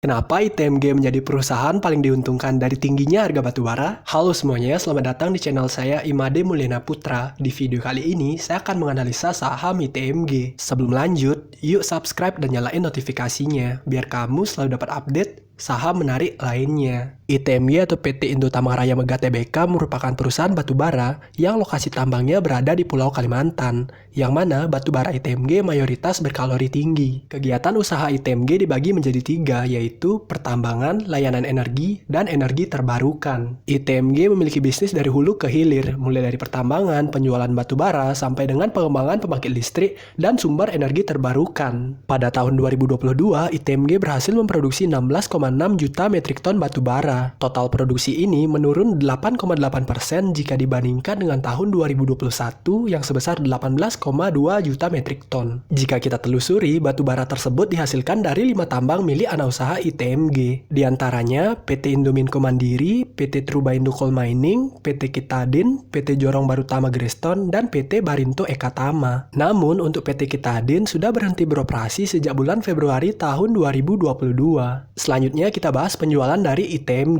Kenapa ITMG menjadi perusahaan paling diuntungkan dari tingginya harga batubara? Halo semuanya, selamat datang di channel saya Imade Mulyana Putra. Di video kali ini, saya akan menganalisa saham ITMG. Sebelum lanjut, yuk subscribe dan nyalain notifikasinya, biar kamu selalu dapat update saham menarik lainnya. ITMG atau PT Indo Tamangraya Mega Tbk merupakan perusahaan batubara yang lokasi tambangnya berada di Pulau Kalimantan, yang mana batubara ITMG mayoritas berkalori tinggi. Kegiatan usaha ITMG dibagi menjadi tiga, yaitu pertambangan, layanan energi, dan energi terbarukan. ITMG memiliki bisnis dari hulu ke hilir, mulai dari pertambangan, penjualan batubara, sampai dengan pengembangan pembangkit listrik dan sumber energi terbarukan. Pada tahun 2022, ITMG berhasil memproduksi 16,6 juta metrik ton batubara. Total produksi ini menurun 8,8% jika dibandingkan dengan tahun 2021 yang sebesar 18,2 juta metrik ton. Jika kita telusuri, batubara tersebut dihasilkan dari 5 tambang milik anak usaha ITMG. Di antaranya PT Indominco Mandiri, PT Trubaindo Coal Mining, PT Kitadin, PT Jorong Barutama Greston, dan PT Barinto Ekatama. Namun untuk PT Kitadin sudah berhenti beroperasi sejak bulan Februari tahun 2022. Selanjutnya kita bahas penjualan dari ITMG.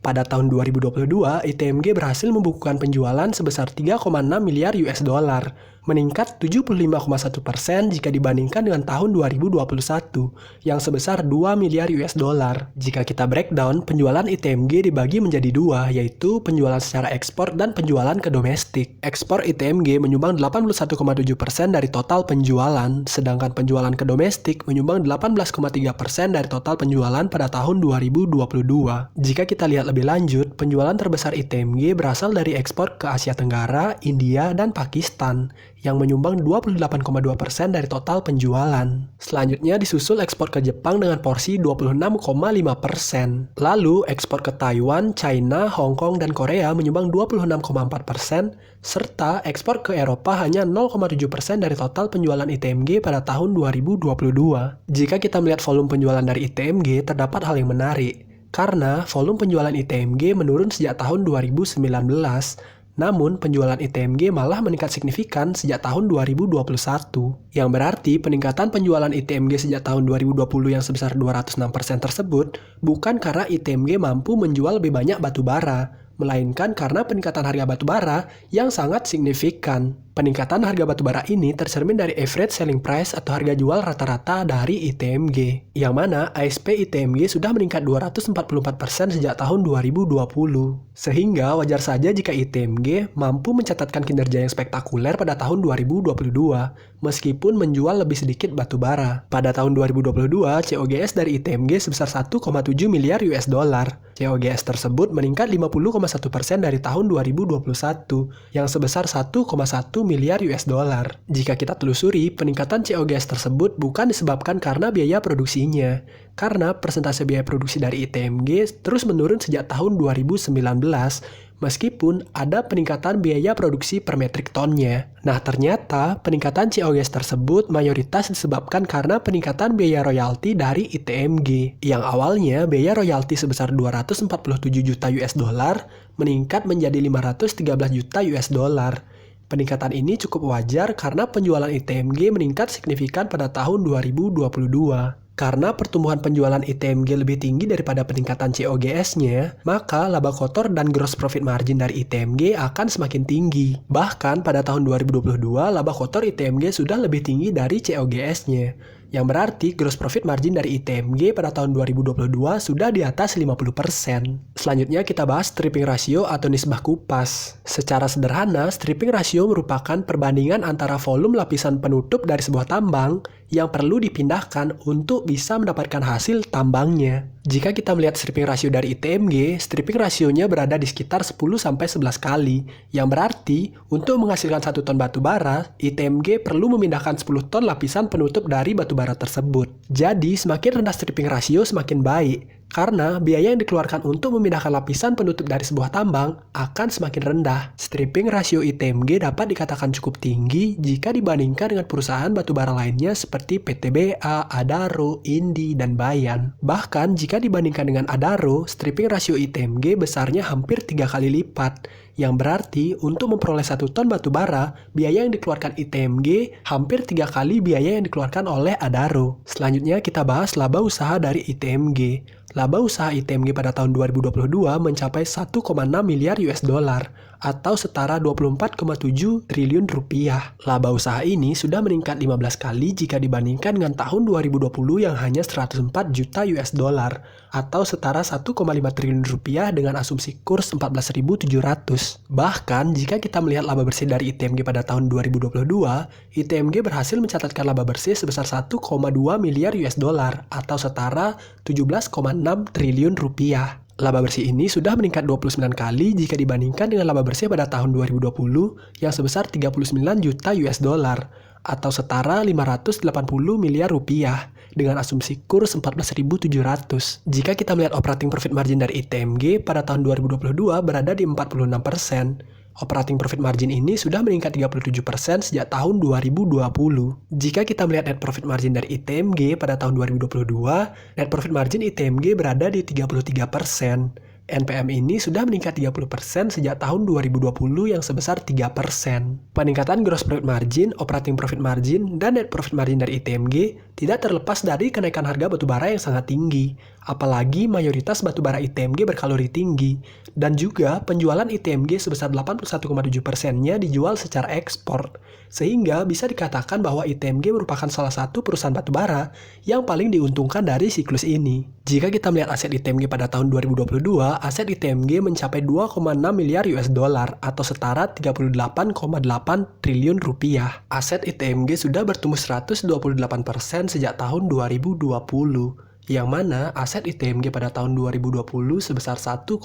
Pada tahun 2022, ITMG berhasil membukukan penjualan sebesar 3,6 miliar US dollar, meningkat 75,1% jika dibandingkan dengan tahun 2021 yang sebesar 2 miliar US dollar. Jika kita breakdown, penjualan ITMG dibagi menjadi dua, yaitu penjualan secara ekspor dan penjualan ke domestik. Ekspor ITMG menyumbang 81,7% dari total penjualan, sedangkan penjualan ke domestik menyumbang 18,3% dari total penjualan pada tahun 2022. Jika kita lihat lebih lanjut, penjualan terbesar ITMG berasal dari ekspor ke Asia Tenggara, India, dan Pakistan, yang menyumbang 28,2% dari total penjualan. Selanjutnya disusul ekspor ke Jepang dengan porsi 26,5%. Lalu ekspor ke Taiwan, China, Hong Kong, dan Korea menyumbang 26,4%, serta ekspor ke Eropa hanya 0,7% dari total penjualan ITMG pada tahun 2022. Jika kita melihat volume penjualan dari ITMG, terdapat hal yang menarik, karena volume penjualan ITMG menurun sejak tahun 2019, namun penjualan ITMG malah meningkat signifikan sejak tahun 2021. Yang berarti peningkatan penjualan ITMG sejak tahun 2020 yang sebesar 206% tersebut bukan karena ITMG mampu menjual lebih banyak batubara, melainkan karena peningkatan harga batubara yang sangat signifikan. Peningkatan harga batubara ini tercermin dari average selling price atau harga jual rata-rata dari ITMG, yang mana ASP ITMG sudah meningkat 244% sejak tahun 2020. Sehingga wajar saja jika ITMG mampu mencatatkan kinerja yang spektakuler pada tahun 2022, meskipun menjual lebih sedikit batubara. Pada tahun 2022, COGS dari ITMG sebesar 1,7 miliar US dollar. COGS tersebut meningkat 50,1% dari tahun 2021, yang sebesar 1,1 miliar US dollar. Jika kita telusuri, peningkatan COGS tersebut bukan disebabkan karena biaya produksinya, karena persentase biaya produksi dari ITMG terus menurun sejak tahun 2019, meskipun ada peningkatan biaya produksi per metrik tonnya. Nah, ternyata peningkatan COGS tersebut mayoritas disebabkan karena peningkatan biaya royalti dari ITMG, yang awalnya biaya royalti sebesar 247 juta US dollar meningkat menjadi 513 juta US dollar. Peningkatan ini cukup wajar karena penjualan ITMG meningkat signifikan pada tahun 2022. Karena pertumbuhan penjualan ITMG lebih tinggi daripada peningkatan COGS-nya, maka laba kotor dan gross profit margin dari ITMG akan semakin tinggi. Bahkan pada tahun 2022, laba kotor ITMG sudah lebih tinggi dari COGS-nya. Yang berarti gross profit margin dari ITMG pada tahun 2022 sudah di atas 50%. Selanjutnya kita bahas stripping ratio atau nisbah kupas. Secara sederhana, stripping ratio merupakan perbandingan antara volume lapisan penutup dari sebuah tambang yang perlu dipindahkan untuk bisa mendapatkan hasil tambangnya. Jika kita melihat stripping ratio dari ITMG, stripping rasionya berada di sekitar 10-11 kali, yang berarti untuk menghasilkan 1 ton batu bara, ITMG perlu memindahkan 10 ton lapisan penutup dari batu bara tersebut. Jadi, semakin rendah stripping ratio semakin baik, Karena biaya yang dikeluarkan untuk memindahkan lapisan penutup dari sebuah tambang akan semakin rendah. Stripping rasio ITMG dapat dikatakan cukup tinggi jika dibandingkan dengan perusahaan batubara lainnya seperti PTBA, Adaro, Indi, dan Bayan. Bahkan jika dibandingkan dengan Adaro, stripping rasio ITMG besarnya hampir 3 kali lipat. Yang berarti untuk memperoleh 1 ton batubara, biaya yang dikeluarkan ITMG hampir 3 kali biaya yang dikeluarkan oleh Adaro. Selanjutnya kita bahas laba usaha dari ITMG. Laba usaha ITMG pada tahun 2022 mencapai 1,6 miliar US dollar atau setara 24,7 triliun rupiah. Laba usaha ini sudah meningkat 15 kali jika dibandingkan dengan tahun 2020 yang hanya 104 juta US dollar atau setara 1,5 triliun rupiah dengan asumsi kurs 14.700. Bahkan jika kita melihat laba bersih dari ITMG pada tahun 2022, ITMG berhasil mencatatkan laba bersih sebesar 1,2 miliar US dollar atau setara 17,6 triliun rupiah. Laba bersih ini sudah meningkat 29 kali jika dibandingkan dengan laba bersih pada tahun 2020 yang sebesar 39 juta US dollar atau setara 580 miliar rupiah dengan asumsi kurs 14.700. Jika kita melihat operating profit margin dari ITMG pada tahun 2022 berada di 46%. Operating profit margin ini sudah meningkat 37% sejak tahun 2020. Jika kita melihat net profit margin dari ITMG pada tahun 2022, net profit margin ITMG berada di 33%. NPM ini sudah meningkat 30% sejak tahun 2020 yang sebesar 3%. Peningkatan gross profit margin, operating profit margin, dan net profit margin dari ITMG tidak terlepas dari kenaikan harga batubara yang sangat tinggi. Apalagi mayoritas batubara ITMG berkalori tinggi. Dan juga penjualan ITMG sebesar 81,7%-nya dijual secara ekspor. Sehingga bisa dikatakan bahwa ITMG merupakan salah satu perusahaan batubara yang paling diuntungkan dari siklus ini. Jika kita melihat aset ITMG pada tahun 2022, aset ITMG mencapai 2,6 miliar US dollar atau setara 38,8 triliun rupiah. Aset ITMG sudah bertumbuh 128% sejak tahun 2020, yang mana aset ITMG pada tahun 2020 sebesar 1,1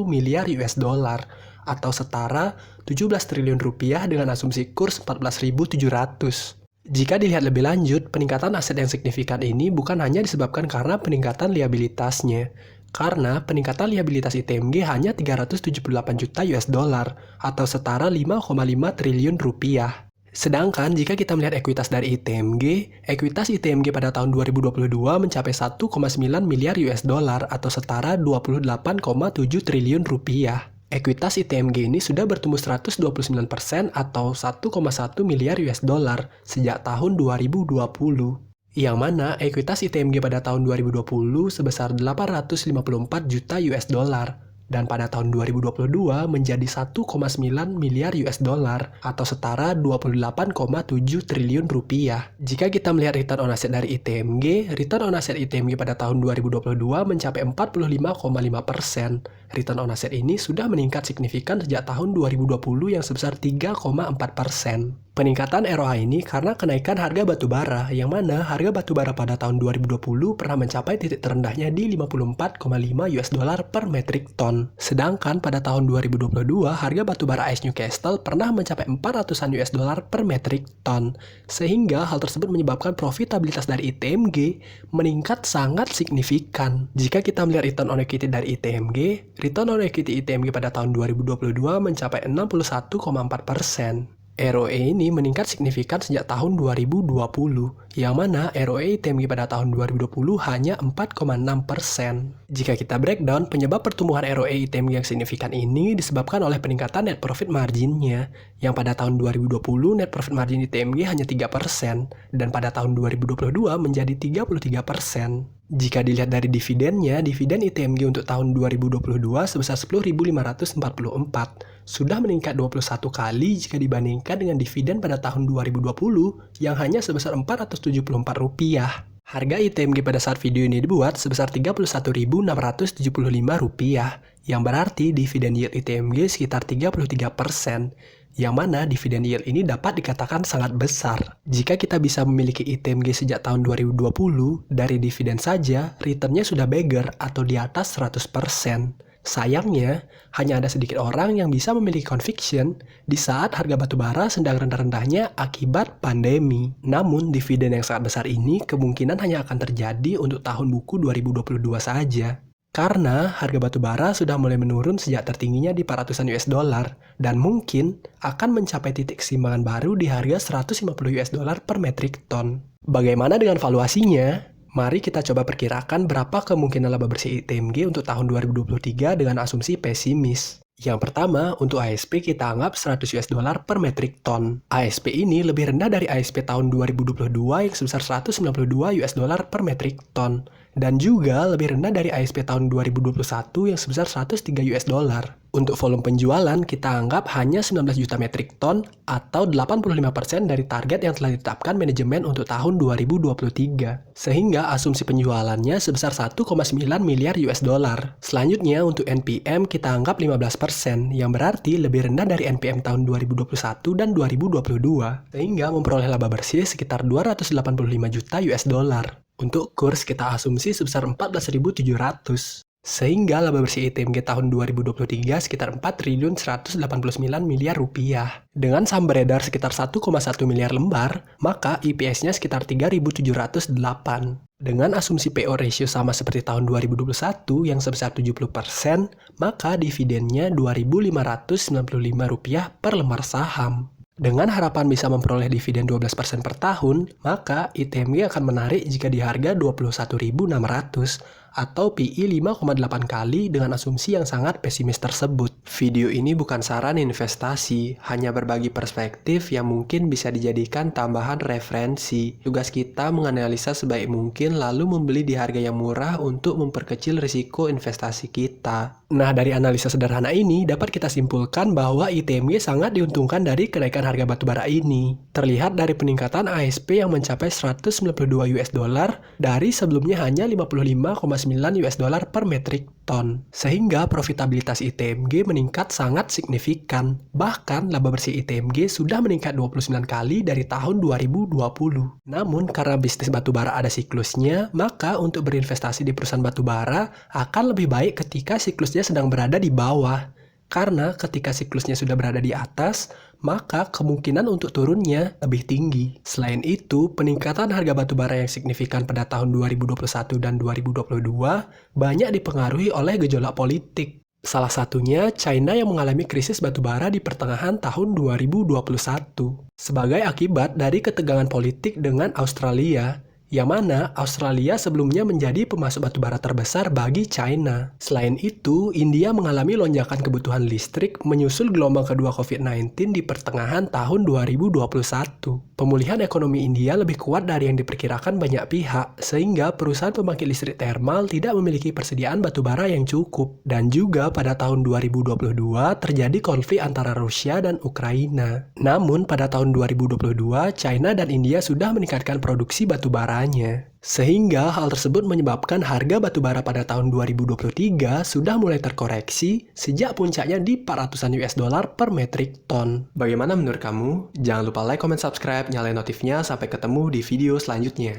miliar US dollar atau setara 17 triliun rupiah dengan asumsi kurs 14.700. Jika dilihat lebih lanjut, peningkatan aset yang signifikan ini bukan hanya disebabkan karena peningkatan liabilitasnya. Karena peningkatan liabilitas ITMG hanya 378 juta US dollar atau setara 5,5 triliun rupiah. Sedangkan jika kita melihat ekuitas dari ITMG, ekuitas ITMG pada tahun 2022 mencapai 1,9 miliar US dollar atau setara 28,7 triliun rupiah. Ekuitas ITMG ini sudah bertumbuh 129% atau 1,1 miliar US dollar sejak tahun 2020. Yang mana ekuitas ITMG pada tahun 2020 sebesar 854 juta US dollar dan pada tahun 2022 menjadi 1,9 miliar US dollar atau setara 28,7 triliun rupiah. Jika kita melihat return on asset dari ITMG, return on asset ITMG pada tahun 2022 mencapai 45,5%. Return on asset ini sudah meningkat signifikan sejak tahun 2020 yang sebesar 3,4%. Peningkatan ROA ini karena kenaikan harga batubara, yang mana harga batubara pada tahun 2020 pernah mencapai titik terendahnya di 54,5 US dollar per metric ton. Sedangkan pada tahun 2022, harga batubara AS Newcastle pernah mencapai 400-an US dollar per metric ton. Sehingga hal tersebut menyebabkan profitabilitas dari ITMG meningkat sangat signifikan. Jika kita melihat return on equity dari ITMG, return on equity ITMG pada tahun 2022 mencapai 61,4%. ROE ini meningkat signifikan sejak tahun 2020, yang mana ROE ITMG pada tahun 2020 hanya 4,6%. Jika kita breakdown, penyebab pertumbuhan ROE ITMG yang signifikan ini disebabkan oleh peningkatan net profit margin-nya, yang pada tahun 2020 net profit margin ITMG hanya 3%, dan pada tahun 2022 menjadi 33%. Jika dilihat dari dividennya, dividen ITMG untuk tahun 2022 sebesar 10.544, sudah meningkat 21 kali jika dibandingkan dengan dividen pada tahun 2020 yang hanya sebesar Rp474. Harga ITMG pada saat video ini dibuat sebesar Rp31.675, yang berarti dividen yield ITMG sekitar 33%. Yang mana dividen yield ini dapat dikatakan sangat besar. Jika kita bisa memiliki ITMG sejak tahun 2020, dari dividen saja, returnnya sudah beggar atau di atas 100%. Sayangnya, hanya ada sedikit orang yang bisa memiliki conviction di saat harga batubara sedang rendah-rendahnya akibat pandemi. Namun, dividen yang sangat besar ini kemungkinan hanya akan terjadi untuk tahun buku 2022 saja. Karena harga batubara sudah mulai menurun sejak tertingginya di 400-an US dollar dan mungkin akan mencapai titik keseimbangan baru di harga 150 US dollar per metric ton. Bagaimana dengan valuasinya? Mari kita coba perkirakan berapa kemungkinan laba bersih ITMG untuk tahun 2023 dengan asumsi pesimis. Yang pertama, untuk ASP kita anggap 100 US dollar per metric ton. ASP ini lebih rendah dari ASP tahun 2022 yang sebesar 192 US dollar per metric ton. Dan juga lebih rendah dari ASP tahun 2021 yang sebesar 103 US dollar. Untuk volume penjualan, kita anggap hanya 19 juta metrik ton atau 85% dari target yang telah ditetapkan manajemen untuk tahun 2023. Sehingga asumsi penjualannya sebesar 1,9 miliar US dollar. Selanjutnya, untuk NPM kita anggap 15%, yang berarti lebih rendah dari NPM tahun 2021 dan 2022. Sehingga memperoleh laba bersih sekitar 285 juta US dollar. Untuk kurs kita asumsi sebesar 14.700. Sehingga laba bersih ITMG tahun 2023 sekitar 4.189 miliar rupiah. Dengan saham beredar sekitar 1,1 miliar lembar, maka EPS-nya sekitar 3.708. Dengan asumsi PO ratio sama seperti tahun 2021 yang sebesar 70%, maka dividennya Rp2.595 per lembar saham. Dengan harapan bisa memperoleh dividen 12% per tahun, maka ITMG akan menarik jika di harga 21.600 atau PI 5,8 kali dengan asumsi yang sangat pesimis tersebut. Video ini bukan saran investasi, hanya berbagi perspektif yang mungkin bisa dijadikan tambahan referensi. Tugas kita menganalisa sebaik mungkin lalu membeli di harga yang murah untuk memperkecil risiko investasi kita. Nah, dari analisa sederhana ini dapat kita simpulkan bahwa ITMG sangat diuntungkan dari kenaikan harga batubara ini. Terlihat dari peningkatan ASP yang mencapai 192 US dollar dari sebelumnya hanya 55,9 US dollar per metric ton. Sehingga profitabilitas ITMG meningkat sangat signifikan. Bahkan laba bersih ITMG sudah meningkat 29 kali dari tahun 2020. Namun karena bisnis batubara ada siklusnya, maka untuk berinvestasi di perusahaan batubara akan lebih baik ketika siklusnya sedang berada di bawah. Karena ketika siklusnya sudah berada di atas, maka kemungkinan untuk turunnya lebih tinggi. Selain itu, peningkatan harga batubara yang signifikan pada tahun 2021 dan 2022 banyak dipengaruhi oleh gejolak politik. Salah satunya China yang mengalami krisis batubara di pertengahan tahun 2021. Sebagai akibat dari ketegangan politik dengan Australia, yang mana Australia sebelumnya menjadi pemasok batubara terbesar bagi China. Selain itu, India mengalami lonjakan kebutuhan listrik menyusul gelombang kedua COVID-19 di pertengahan tahun 2021. Pemulihan ekonomi India lebih kuat dari yang diperkirakan banyak pihak, sehingga perusahaan pembangkit listrik termal tidak memiliki persediaan batubara yang cukup. Dan juga pada tahun 2022 terjadi konflik antara Rusia dan Ukraina. Namun pada tahun 2022, China dan India sudah meningkatkan produksi batubara. Sehingga hal tersebut menyebabkan harga batubara pada tahun 2023 sudah mulai terkoreksi sejak puncaknya di 400-an US dollar per metric ton. Bagaimana menurut kamu? Jangan lupa like, comment, subscribe, nyalain notifnya. Sampai ketemu di video selanjutnya.